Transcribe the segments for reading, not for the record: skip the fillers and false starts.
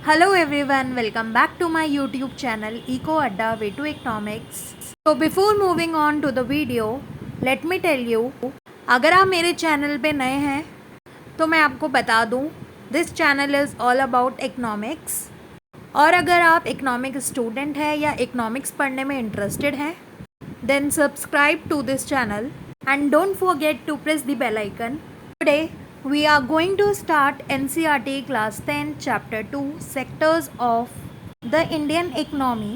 Hello everyone, welcome back to my YouTube channel Eco Adda Way to Economics. So before moving on to the video, let me tell you, अगर आप मेरे channel पे नए हैं तो मैं आपको बता दूं, this channel is all about economics. और अगर आप इकोनॉमिक स्टूडेंट हैं या इकोनॉमिक्स पढ़ने में इंटरेस्टेड हैं, then subscribe to this channel and don't forget to press the bell icon. Today we are going to start NCERT class 10 chapter 2 sectors of the Indian economy.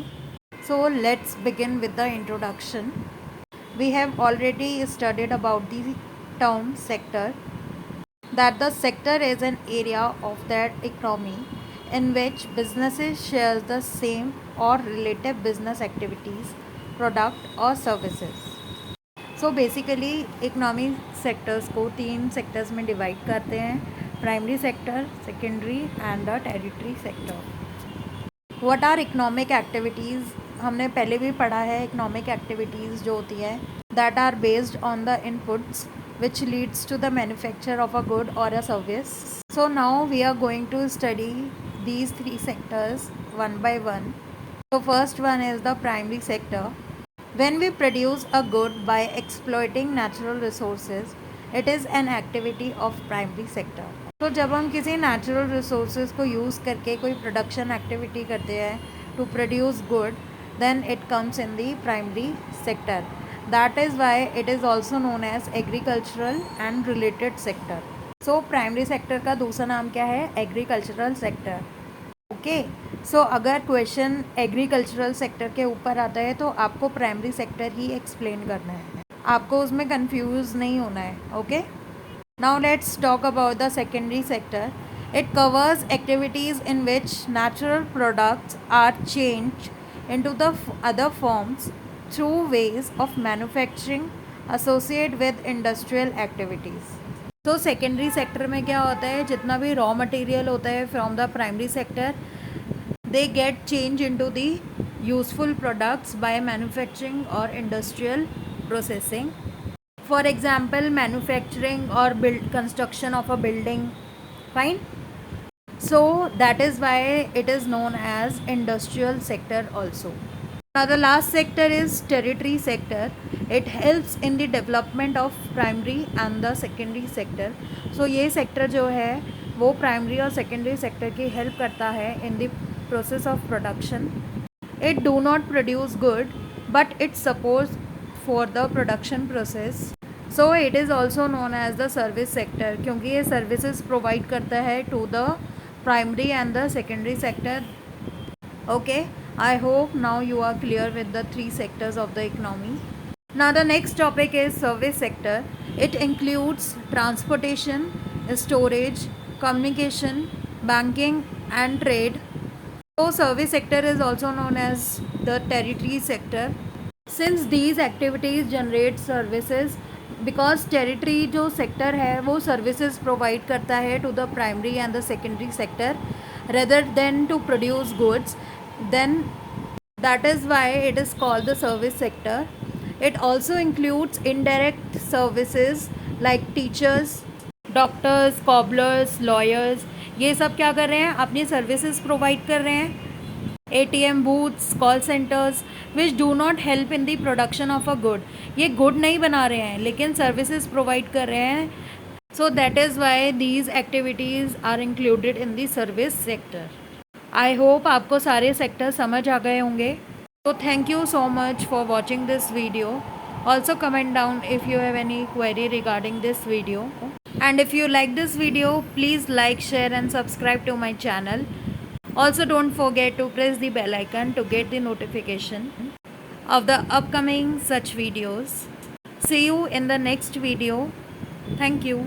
So let's begin with the introduction. We have already studied about the term sector, that the sector is an area of that economy in which businesses share the same or related business activities, product or services. So basically economy sectors को 3 sectors में divide करते हैं, primary sector, secondary and the territory sector. What are economic activities, हमने पहले भी पढ़ा है। Economic activities जो होती है that are based on the inputs which leads to the manufacture of a good और a service. So now we are going to study these 3 sectors one by one. So first one is the primary sector. When we produce a good by exploiting natural resources, it is an activity of primary sector. तो जब हम किसी natural resources को use करके कोई production activity करते हैं to produce good, then it comes in the primary sector. That is why it is also known as agricultural and related sector. So primary sector का दूसरा नाम क्या है? Agricultural sector. ओके, सो अगर क्वेश्चन एग्रीकल्चरल सेक्टर के ऊपर आता है तो आपको प्राइमरी सेक्टर ही एक्सप्लेन करना है, आपको उसमें कंफ्यूज नहीं होना है। Okay, now let's talk about the secondary sector. It covers activities in which natural products are change into the other forms through ways of manufacturing associate with industrial activities. तो secondary sector में क्या होता है, जितना भी raw material होता है from the primary sector, they get change into the useful products by manufacturing और industrial processing. For example manufacturing और construction of a building. Fine. So that is why it is known as industrial sector also. Now the last sector is territory sector. It helps in the development of primary and the secondary sector. So ये sector जो है वो primary और secondary sector की help करता है in the process of production. It do not produce good but it supports for the production process. So it is also known as the service sector क्योंकि ये services provide करता है to the primary and the secondary sector. Okay, I hope now you are clear with the 3 sectors of the economy. Now the next topic is service sector. It includes transportation, storage, communication, banking and trade. So service sector is also known as the territory sector. Since these activities generate services, because territory जो sector है वो services provide करता है to the primary and the secondary sector rather than to produce goods, then that is why it is called the service sector. It also includes indirect services like teachers, doctors, cobblers, lawyers. ये सब क्या कर रहे हैं, अपनी services provide कर रहे हैं. ATM booths, call centers which do not help in the production of a good. ये गुड नहीं बना रहे हैं लेकिन सर्विसेज प्रोवाइड कर रहे हैं. So that is why these activities are included in the service sector. I hope आपको सारे सेक्टर समझ आ गए होंगे. तो thank you so much for watching this video. Also comment down if you have any query regarding this video. And if you like this video, please like, share and subscribe to my channel. Also don't forget to press the bell icon to get the notification of the upcoming such videos. See you in the next video. Thank you.